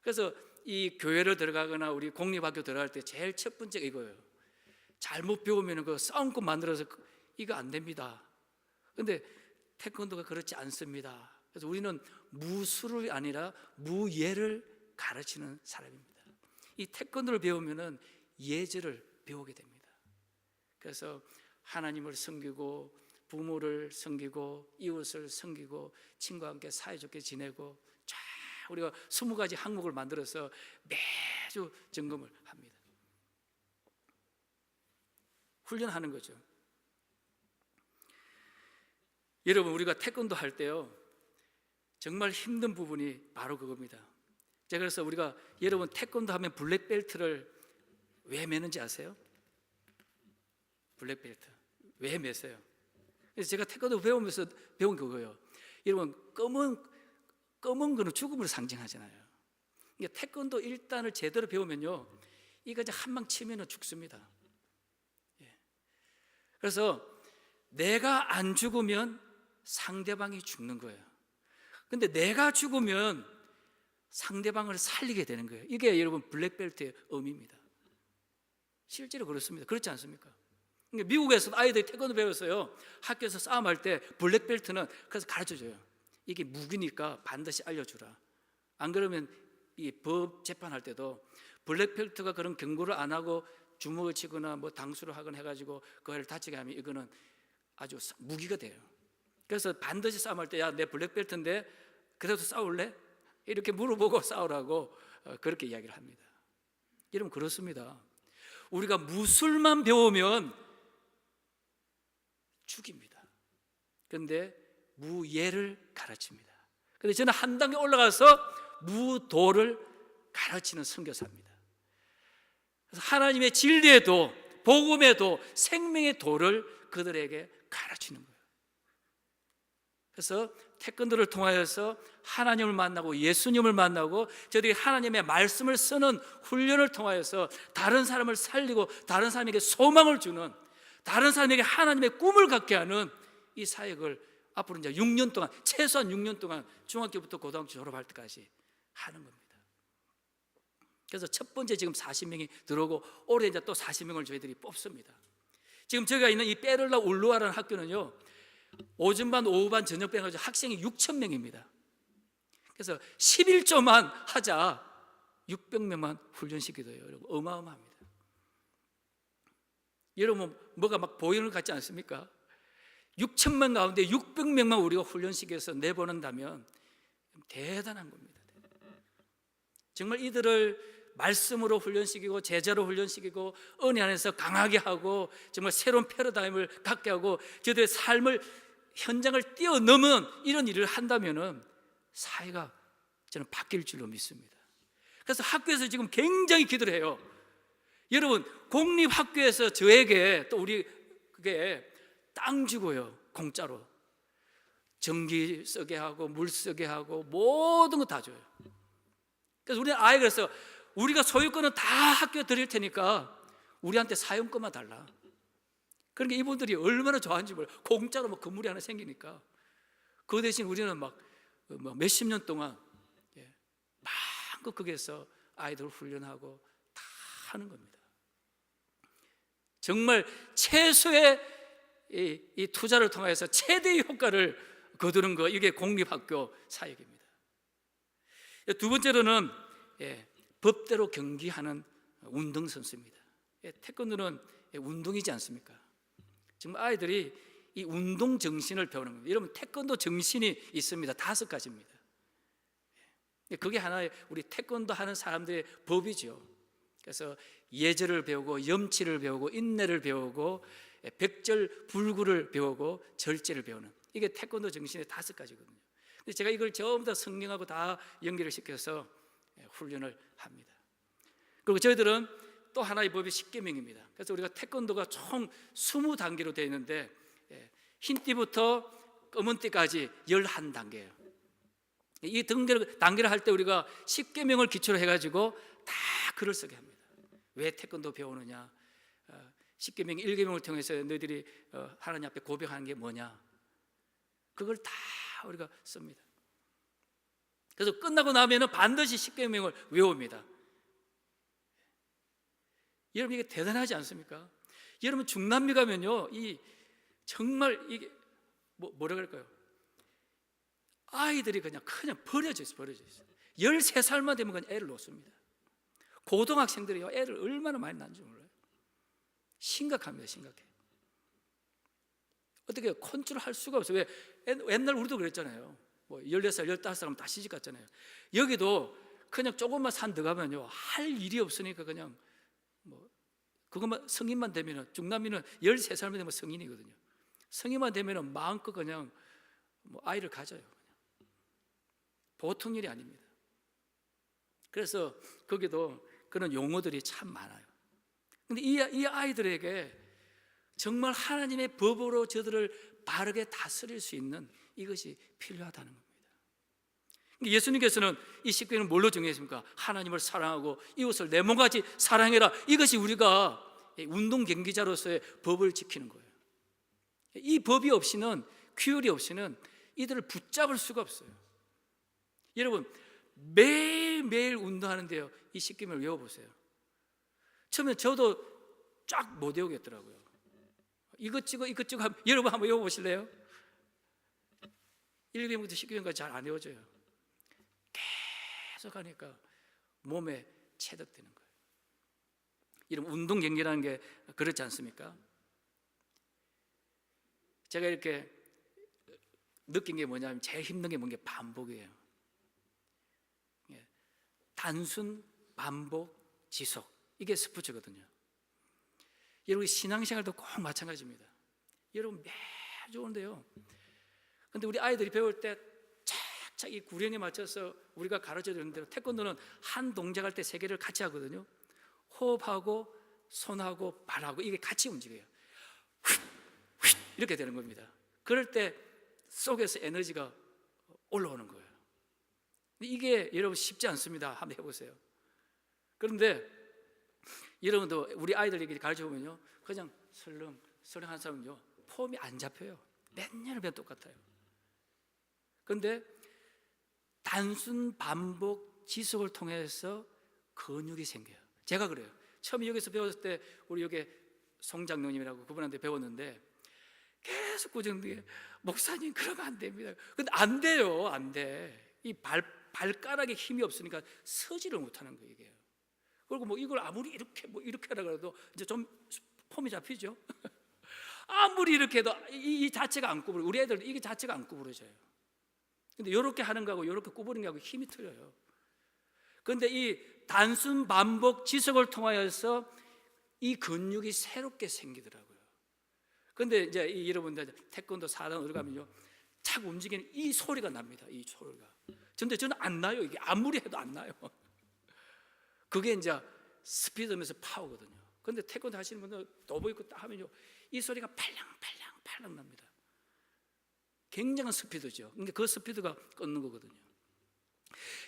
그래서 이 교회를 들어가거나 우리 공립학교 들어갈 때 제일 첫 번째가 이거예요. 잘못 배우면 그 싸움꾼 만들어서 이거 안 됩니다. 그런데 태권도가 그렇지 않습니다. 그래서 우리는 무술이 아니라 무예를 가르치는 사람입니다. 이 태권도를 배우면은 예절을 배우게 됩니다. 그래서 하나님을 섬기고 부모를 섬기고 이웃을 섬기고 친구와 함께 사이좋게 지내고 쫙 우리가 20가지 항목을 만들어서 매주 점검을 합니다. 훈련하는 거죠. 여러분, 우리가 태권도 할 때요 정말 힘든 부분이 바로 그겁니다. 제가 그래서 우리가 여러분 태권도 하면 블랙벨트를 왜 매는지 아세요? 블랙벨트 왜 매세요? 그래서 제가 태권도 배우면서 배운 그거예요. 여러분, 검은 거는 죽음을 상징하잖아요. 그러니까 태권도 1단을 제대로 배우면요 이거 이제 한 방 치면은 죽습니다. 그래서 내가 안 죽으면 상대방이 죽는 거예요. 근데 내가 죽으면 상대방을 살리게 되는 거예요. 이게 여러분 블랙벨트의 의미입니다. 실제로 그렇습니다. 그렇지 않습니까? 그러니까 미국에서 아이들이 태권도 배웠어요. 학교에서 싸움할 때 블랙벨트는 그래서 가르쳐줘요. 이게 무기니까 반드시 알려주라. 안 그러면 이 법 재판할 때도 블랙벨트가 그런 경고를 안 하고 주먹을 치거나 뭐 당수를 하거나 해가지고 그걸 다치게 하면 이거는 아주 무기가 돼요. 그래서 반드시 싸움할 때 야, 내 블랙벨트인데 그래도 싸울래? 이렇게 물어보고 싸우라고 그렇게 이야기를 합니다. 여러분, 그렇습니다. 우리가 무술만 배우면 죽입니다. 그런데 무예를 가르칩니다. 그런데 저는 한 단계 올라가서 무도를 가르치는 선교사입니다. 그래서 하나님의 진리의 도, 복음의 도, 생명의 도를 그들에게 가르치는 거예요. 그래서 태권도를 통하여서 하나님을 만나고 예수님을 만나고 저들이 하나님의 말씀을 쓰는 훈련을 통하여서 다른 사람을 살리고 다른 사람에게 소망을 주는, 다른 사람에게 하나님의 꿈을 갖게 하는 이 사역을 앞으로 이제 6년 동안, 최소한 6년 동안 중학교부터 고등학교 졸업할 때까지 하는 겁니다. 그래서 첫 번째 지금 40명이 들어오고 올해 이제 또 40명을 저희들이 뽑습니다. 지금 저희가 있는 이 베를라 울루아라는 학교는요, 오전반, 오후반, 저녁반 해서 학생이 6,000명입니다. 그래서 11조만 하자 600명만 훈련시키도요. 여러분 어마어마합니다. 여러분 뭐가 막 보이는 것 같지 않습니까? 6,000명 가운데 600명만 우리가 훈련시켜서 내보낸다면 대단한 겁니다. 정말 이들을 말씀으로 훈련시키고 제자로 훈련시키고 은혜 안에서 강하게 하고 정말 새로운 패러다임을 갖게 하고 저들의 삶을 현장을 뛰어넘은 이런 일을 한다면 사회가 저는 바뀔 줄로 믿습니다. 그래서 학교에서 지금 굉장히 기도를 해요. 여러분 공립학교에서 저에게 또 우리 그게 땅 주고요, 공짜로 전기 쓰게 하고 물 쓰게 하고 모든 거 다 줘요. 그래서 우리 아이가 그래서 우리가 소유권은 다 학교에 드릴 테니까 우리한테 사용권만 달라. 그러니까 이분들이 얼마나 좋아하는지 몰라요. 공짜로 뭐 건물이 하나 생기니까. 그 대신 우리는 막 몇십 년 동안 마음껏 거기에서 아이들을 훈련하고 다 하는 겁니다. 정말 최소의 이 투자를 통해서 최대의 효과를 거두는 거, 이게 공립학교 사역입니다. 두 번째로는 법대로 경기하는 운동선수입니다. 태권도는 운동이지 않습니까? 정말 아이들이 이 운동 정신을 배우는 겁니다. 여러분 태권도 정신이 있습니다. 5가지입니다. 그게 하나의 우리 태권도 하는 사람들의 법이죠. 그래서 예절을 배우고 염치를 배우고 인내를 배우고 백절불구를 배우고 절제를 배우는, 이게 태권도 정신의 5가지거든요. 근데 제가 이걸 전부 다 성경하고 다 연결을 시켜서 훈련을 합니다. 그리고 저희들은 또 하나의 법이 십계명입니다. 그래서 우리가 태권도가 총 20단계로 되어 있는데 흰띠부터 검은띠까지 11단계예요. 이 단계를 할 때 우리가 십계명을 기초로 해가지고 다 글을 쓰게 합니다. 왜 태권도 배우느냐, 십계명 1계명을 통해서 너희들이 하나님 앞에 고백하는 게 뭐냐, 그걸 다 우리가 씁니다. 그래서 끝나고 나면은 반드시 십계명을 외웁니다. 여러분 이게 대단하지 않습니까? 여러분 중남미 가면요, 이 정말 이게 뭐라 그럴까요? 아이들이 그냥 버려져 있어요. 13살만 되면 그냥 애를 놓습니다. 고등학생들이요, 애를 얼마나 많이 낳는지 몰라요. 심각합니다. 심각해. 어떻게 컨트롤할 수가 없어요. 왜? 옛날 우리도 그랬잖아요. 14살, 15살하면 다 시집 갔잖아요. 여기도 그냥 조금만 산 더 가면요, 할 일이 없으니까 그냥 그것만 성인만 되면은, 중남미는 13살만 되면 성인이거든요. 성인만 되면은 마음껏 그냥 아이를 가져요. 그냥. 보통 일이 아닙니다. 그래서 거기도 그런 용어들이 참 많아요. 근데 이 아이들에게 정말 하나님의 법으로 저들을 바르게 다스릴 수 있는 이것이 필요하다는 겁니다. 예수님께서는 이 십계명을 뭘로 정했습니까? 하나님을 사랑하고 이웃을 내 몸같이 사랑해라. 이것이 우리가 운동 경기자로서의 법을 지키는 거예요. 이 법이 없이는, 규율이 없이는 이들을 붙잡을 수가 없어요. 여러분 매일매일 운동하는데요, 이 십계명을 외워보세요. 처음에 저도 쫙 못 외우겠더라고요. 이것 찍어 하면, 여러분 한번 외워보실래요? 1계명부터 10계명까지 잘 안 외워져요. 계속 하니까 몸에 체득되는 거예요. 여러분 운동 경기라는 게 그렇지 않습니까? 제가 이렇게 느낀 게 뭐냐면, 제일 힘든 게 뭔 게 반복이에요. 단순, 반복, 지속, 이게 스포츠거든요. 여러분 신앙생활도 꼭 마찬가지입니다. 여러분 매주 오는데요, 근데 우리 아이들이 배울 때 착착 이 구령에 맞춰서 우리가 가르쳐 주는 대로, 태권도는 한 동작할 때 3개를 같이 하거든요. 호흡하고 손하고 발하고 이게 같이 움직여요. 이렇게 되는 겁니다. 그럴 때 속에서 에너지가 올라오는 거예요. 이게 여러분 쉽지 않습니다. 한번 해보세요. 그런데 여러분도 우리 아이들에게 가르쳐 보면요, 그냥 설렁 한 사람은요 폼이 안 잡혀요. 몇 년을 배워도 똑같아요. 그런데 단순 반복 지속을 통해서 근육이 생겨요. 제가 그래요. 처음에 여기서 배웠을 때 우리 여기 송 장로님이라고 그분한테 배웠는데 계속 꾸준히 목사님 그러면 안 됩니다. 근데 안 돼요. 안 돼. 이 발가락에 힘이 없으니까 서지를 못하는 거예요, 이게. 그리고 뭐 이걸 아무리 이렇게 하라 그래도 이제 좀 폼이 잡히죠. 아무리 이렇게 해도 이 자체가 안 구부러. 우리 애들 이게 자체가 안 구부러져요. 근데 이렇게 하는 거하고 이렇게 구부리는 거하고 힘이 틀려요. 그런데 이 단순 반복 지속을 통하여서 이 근육이 새롭게 생기더라고요. 그런데 이제 여러분들 태권도 4단 어디 가면요, 착 움직이는 이 소리가 납니다. 이 소리가. 근데 저는 안 나요. 이게 아무리 해도 안 나요. 그게 이제 스피드면서 파워거든요. 그런데 태권도 하시는 분들 도보 입고 딱 하면요, 이 소리가 팔랑팔랑 납니다. 굉장한 스피드죠. 그러니까 그 스피드가 끊는 거거든요.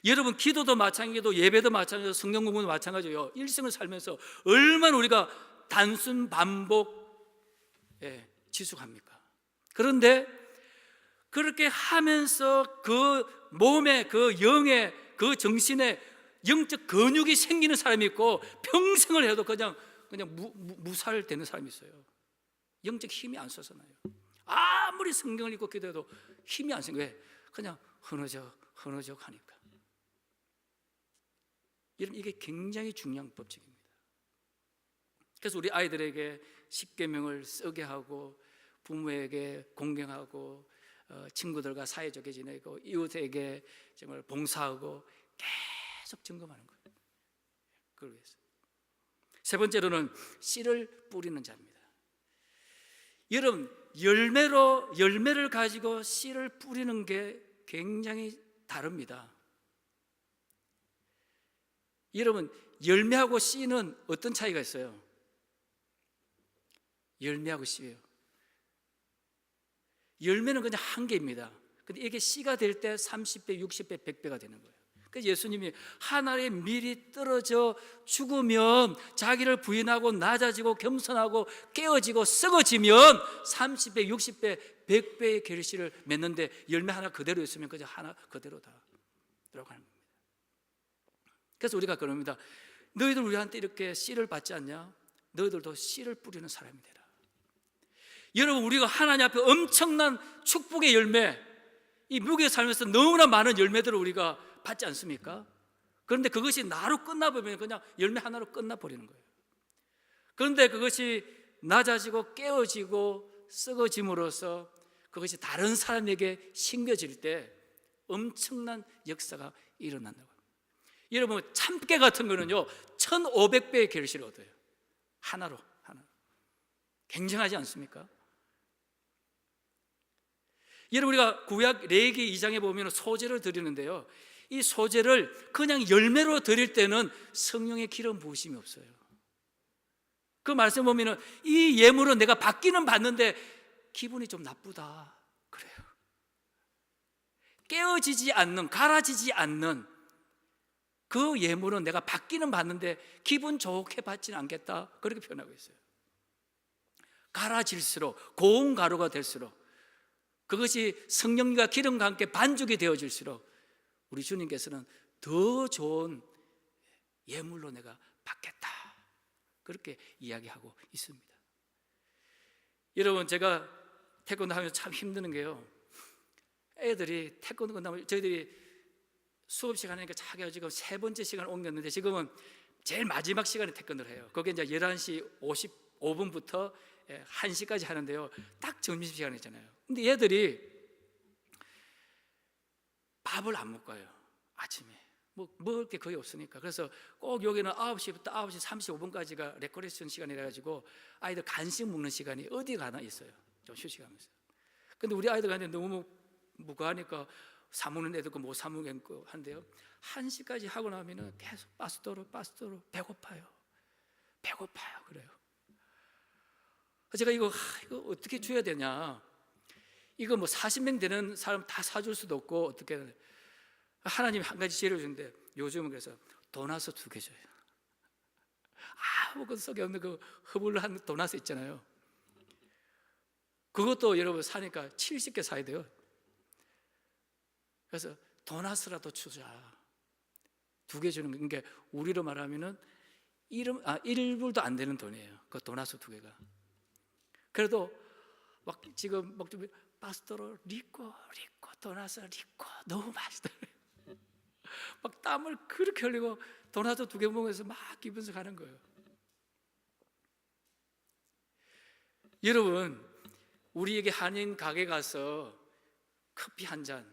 여러분, 기도도 마찬가지고 예배도 마찬가지고 성경 공부도 마찬가지예요. 일생을 살면서 얼마나 우리가 단순 반복 지속합니까? 그런데 그렇게 하면서 그 몸에, 그 영에, 그 정신에 영적 근육이 생기는 사람이 있고, 평생을 해도 그냥 무살되는 사람이 있어요. 영적 힘이 안 솟아나요. 아무리 성경을 읽고 기도해도 힘이 안 생겨요. 왜? 그냥 흐느적 하니까. 여러분, 이게 굉장히 중요한 법칙입니다. 그래서 우리 아이들에게 십계명을 쓰게 하고, 부모에게 공경하고, 친구들과 사이좋게 지내고, 이웃에게 정말 봉사하고 계속 점검하는 거예요. 그걸 위해서. 세 번째로는 씨를 뿌리는 자입니다. 여러분, 열매를 가지고 씨를 뿌리는 게 굉장히 다릅니다. 여러분, 열매하고 씨는 어떤 차이가 있어요? 열매하고 씨예요. 열매는 그냥 한 개입니다. 근데 이게 씨가 될 때 30배, 60배, 100배가 되는 거예요. 그래서 예수님이 하늘에 밀이 떨어져 죽으면 자기를 부인하고 낮아지고 겸손하고 깨어지고 썩어지면 30배, 60배, 100배의 결실을 맺는데, 열매 하나 그대로 있으면 그저 하나 그대로다 라고 하는 겁니다. 그래서 우리가 그럽니다. 너희들 우리한테 이렇게 씨를 받지 않냐? 너희들도 씨를 뿌리는 사람이 되라. 여러분, 우리가 하나님 앞에 엄청난 축복의 열매, 이 무교에 살면서 너무나 많은 열매들을 우리가 받지 않습니까? 그런데 그것이 나로 끝나버리면 그냥 열매 하나로 끝나버리는 거예요. 그런데 그것이 낮아지고 깨어지고 썩어짐으로써 그것이 다른 사람에게 심겨질 때 엄청난 역사가 일어난다고 합니다. 여러분, 참깨 같은 거는요 1500배의 결실을 얻어요. 하나로. 굉장하지 않습니까? 여러분, 우리가 구약 레위기 2장에 보면 소제를 드리는데요, 이 소제를 그냥 열매로 드릴 때는 성령의 기름 부으심이 없어요. 그 말씀 보면 이 예물은 내가 받기는 받는데 기분이 좀 나쁘다 그래요. 깨어지지 않는, 갈아지지 않는 그 예물은 내가 받기는 받는데 기분 좋게 받지는 않겠다, 그렇게 표현하고 있어요. 갈아질수록, 고운 가루가 될수록, 그것이 성령과 기름과 함께 반죽이 되어질수록 우리 주님께서는 더 좋은 예물로 내가 받겠다, 그렇게 이야기하고 있습니다. 여러분, 제가 태권도 하면서 참 힘드는 게요, 애들이 태권도 끝나면 저희들이 수업 시간이니까 자기가 지금 3번째 시간을 옮겼는데, 지금은 제일 마지막 시간에 태권도를 해요. 그게 이제 11시 55분부터 1시까지 하는데요, 딱 점심시간이잖아요. 근데 얘들이 밥을 안 먹어요. 아침에 먹을 게 거의 없으니까. 그래서 꼭 여기는 9시부터 9시 35분까지가 레크레이션 시간이라 가지고 아이들 간식 먹는 시간이 어디 가나 있어요, 좀 휴식하면서. 근데 우리 아이들한테 너무 무거하니까 사 먹는 애도 못 사 먹고 한데요, 1시까지 하고 나면은 계속 빠스도로 배고파요. 그래요. 제가 이거 어떻게 줘야 되냐, 이거 뭐 40명 되는 사람 다 사줄 수도 없고, 어떻게, 하나님이 한 가지 지혜를 주는데, 요즘은 그래서 도나스 2개 줘요. 아무것도 속에 없는 그 허블한 도나스 있잖아요. 그것도 여러분 사니까 70개 사야 돼요. 그래서 도나스라도 주자. 2개 주는 거. 그러니까 우리로 말하면은 1불도 안 되는 돈이에요. 그 도나스 2개가. 그래도 막 지금 막 좀 파스토로 리코 도나스 리코 너무 맛있다. 막 땀을 그렇게 흘리고 도나스 2개 먹으면서 막 기분서 가는 거예요. 여러분, 우리에게 한인 가게 가서 커피 한 잔,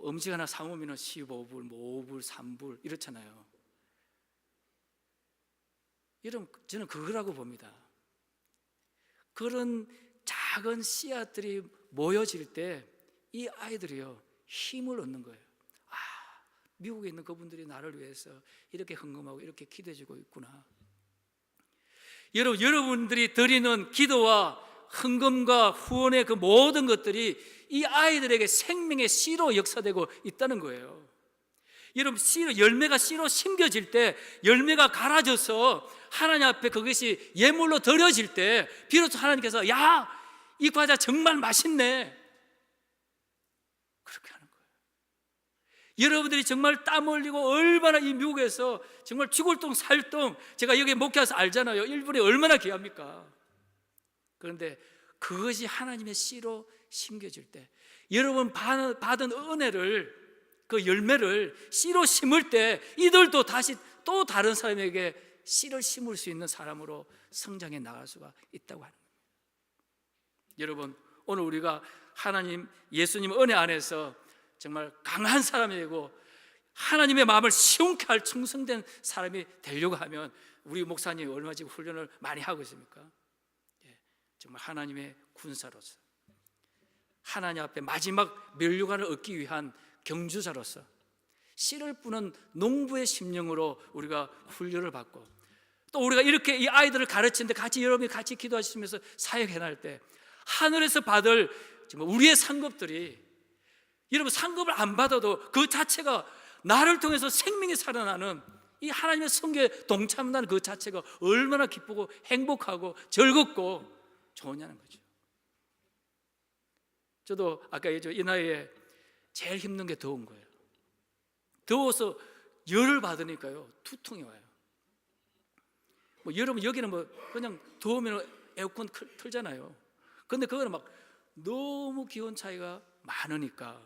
음식 하나 사오면 15불, 5불, 3불 이렇잖아요. 여러분, 저는 그거라고 봅니다. 그런 작은 씨앗들이 모여질 때 이 아이들이요 힘을 얻는 거예요. 미국에 있는 그분들이 나를 위해서 이렇게 헌금하고 이렇게 기도해주고 있구나. 여러분들이 드리는 기도와 헌금과 후원의 그 모든 것들이 이 아이들에게 생명의 씨로 역사되고 있다는 거예요. 여러분, 열매가 씨로 심겨질 때, 열매가 갈아져서 하나님 앞에 그것이 예물로 드려질 때 비로소 하나님께서 야, 이 과자 정말 맛있네, 그렇게 하는 거예요. 여러분들이 정말 땀 흘리고 얼마나 이 미국에서 정말 죽을 똥 살 똥, 제가 여기 목회해서 알잖아요. 1불이 얼마나 귀합니까? 그런데 그것이 하나님의 씨로 심겨질 때, 여러분 받은 은혜를, 그 열매를 씨로 심을 때 이들도 다시 또 다른 사람에게 씨를 심을 수 있는 사람으로 성장해 나갈 수가 있다고 하는 겁니다. 여러분, 오늘 우리가 하나님, 예수님 은혜 안에서 정말 강한 사람이 되고 하나님의 마음을 시원케 할 충성된 사람이 되려고 하면 우리 목사님이 얼마나 지금 훈련을 많이 하고 있습니까? 정말 하나님의 군사로서, 하나님 앞에 마지막 면류관을 얻기 위한 경주자로서 씨를 뿌는 농부의 심령으로 우리가 훈련을 받고, 또 우리가 이렇게 이 아이들을 가르치는데 같이 여러분이 같이 기도하시면서 사역해 날 때 하늘에서 받을 정말 우리의 상급들이, 여러분 상급을 안 받아도 그 자체가 나를 통해서 생명이 살아나는 이 하나님의 성교에 동참한다는 그 자체가 얼마나 기쁘고 행복하고 즐겁고 좋으냐는 거죠. 저도 아까 이 나이에 제일 힘든 게 더운 거예요. 더워서 열을 받으니까요 두통이 와요. 여러분 여기는 그냥 더우면 에어컨 틀잖아요. 근데 그거는 막 너무 기온 차이가 많으니까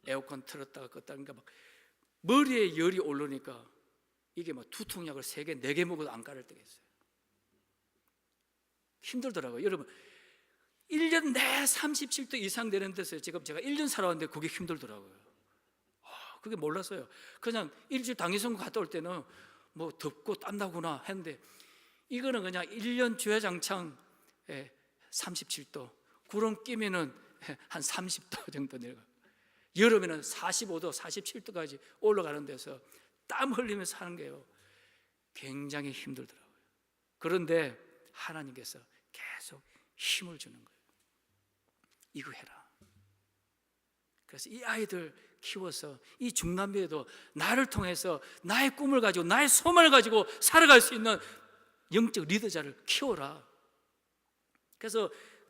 에어컨 틀었다가 껐다가, 그러니까 막 머리에 열이 오르니까 이게 막 두통약을 3개, 4개 먹어도 안 가를 때가 있어요. 힘들더라고요. 여러분 1년 내 37도 이상 되는 데서 지금 제가 1년 살아왔는데 그게 힘들더라고요. 그게 몰랐어요. 그냥 일주일 당일선거 갔다 올 때는 덥고 땀나구나 했는데, 이거는 그냥 1년 주야장창 37도, 구름 끼면은 한 30도 정도 내려가, 여름에는 45도, 47도까지 올라가는 데서 땀 흘리면서 하는 게요 굉장히 힘들더라고요. 그런데 하나님께서 계속 힘을 주는 거예요. 이거 해라. 그래서 이 아이들 키워서 이 중남미에도 나를 통해서 나의 꿈을 가지고 나의 소망을 가지고 살아갈 수 있는 영적 리더자를 키워라. 그래서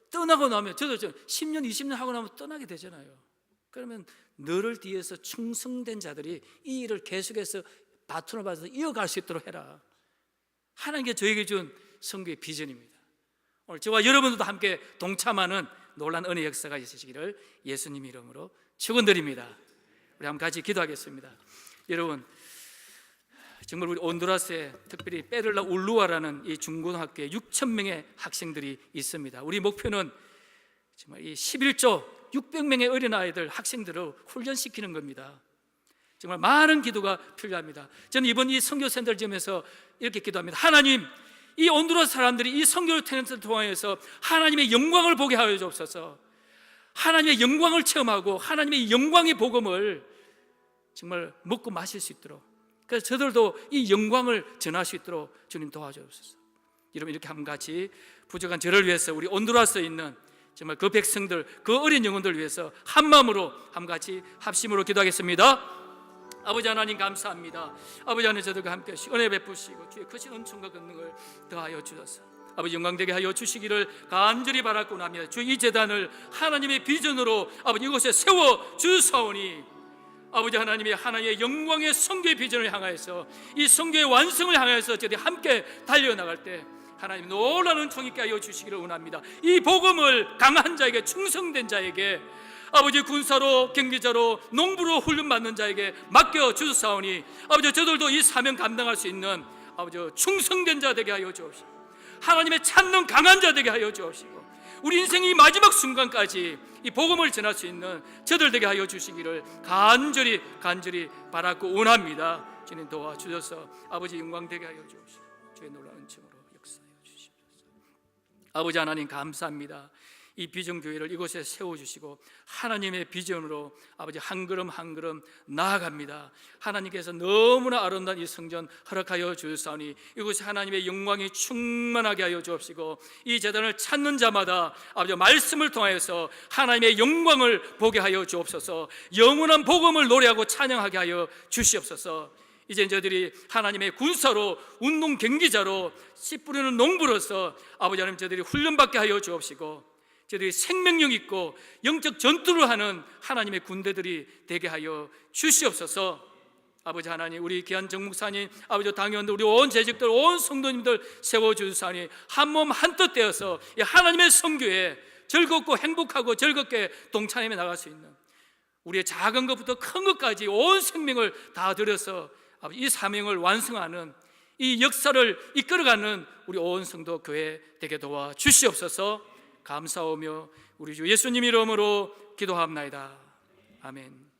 떠나고 나면, 저도 10년 20년 하고 나면 떠나게 되잖아요. 그러면 너를 뒤에서 충성된 자들이 이 일을 계속해서 바톤을 받아서 이어갈 수 있도록 해라. 하나님께 저에게 준 선교의 비전입니다. 오늘 저와 여러분들도 함께 동참하는 놀라운 은혜 역사가 있으시기를 예수님 이름으로 축원드립니다. 우리 한번 같이 기도하겠습니다. 여러분, 정말 우리 온두라스에 특별히 페를라 울루아라는 이 중고등학교에 6,000명의 학생들이 있습니다. 우리 목표는 정말 이 11조 600명의 어린아이들, 학생들을 훈련시키는 겁니다. 정말 많은 기도가 필요합니다. 저는 이번 이 선교센터를 지으면서 이렇게 기도합니다. 하나님, 이 온두라스 사람들이 이 선교를 통해서 하나님의 영광을 보게 하여 주옵소서. 하나님의 영광을 체험하고 하나님의 영광의 복음을 정말 먹고 마실 수 있도록, 그래서 저들도 이 영광을 전할 수 있도록 주님 도와주옵소서. 여러분, 이렇게 한번 같이 부족한 저를 위해서, 우리 온두라스에 있는 정말 그 백성들, 그 어린 영혼들 위해서 한 마음으로 한번 같이 합심으로 기도하겠습니다. 아버지 하나님 감사합니다. 아버지 하나님, 저들과 함께 은혜 베푸시고 주의 크신 은총과 권능을 더하여 주셔서 아버지 영광되게 하여 주시기를 간절히 바라고 나며 주 이 제단을 하나님의 비전으로 아버지 이곳에 세워 주사오니 아버지 하나님이 하나님의 영광의 선교의 비전을 향하여서 이 선교의 완성을 향하여서 저희들이 함께 달려나갈 때 하나님 놀라운 총 있게 하여 주시기를 원합니다. 이 복음을 강한 자에게, 충성된 자에게, 아버지 군사로, 경비자로, 농부로 훈련받는 자에게 맡겨 주사오니 아버지 저들도 이 사명 감당할 수 있는 아버지 충성된 자 되게 하여 주옵시고, 하나님의 찾는 강한 자 되게 하여 주옵시고, 우리 인생이 마지막 순간까지 이 복음을 전할 수 있는 저들 되게 하여 주시기를 간절히 바라고 원합니다. 주님 도와주셔서 아버지 영광 되게 하여 주옵시고 주의 놀라운 은총으로 역사하여 주십시오. 아버지 하나님 감사합니다. 이 비전교회를 이곳에 세워주시고 하나님의 비전으로 아버지 한 걸음 한 걸음 나아갑니다. 하나님께서 너무나 아름다운 이 성전 허락하여 주사오니 이곳에 하나님의 영광이 충만하게 하여 주옵시고 이 제단을 찾는 자마다 아버지 말씀을 통하여서 하나님의 영광을 보게 하여 주옵소서. 영원한 복음을 노래하고 찬양하게 하여 주시옵소서. 이제 저들이 하나님의 군사로, 운동 경기자로, 씨 뿌리는 농부로서 아버지 하나님 저들이 훈련받게 하여 주옵시고 저들이 생명력 있고 영적 전투를 하는 하나님의 군대들이 되게 하여 주시옵소서. 아버지 하나님, 우리 귀한 정목사님, 아버지 당회원들, 우리 온 재직들, 온 성도님들 세워주사니 한 몸 한 뜻 되어서 하나님의 선교에 즐겁고 행복하고 즐겁게 동참해 나갈 수 있는 우리의 작은 것부터 큰 것까지 온 생명을 다 들여서 이 사명을 완성하는 이 역사를 이끌어가는 우리 온 성도 교회 되게 도와 주시옵소서. 감사하며 우리 주 예수님 이름으로 기도합나이다. 아멘.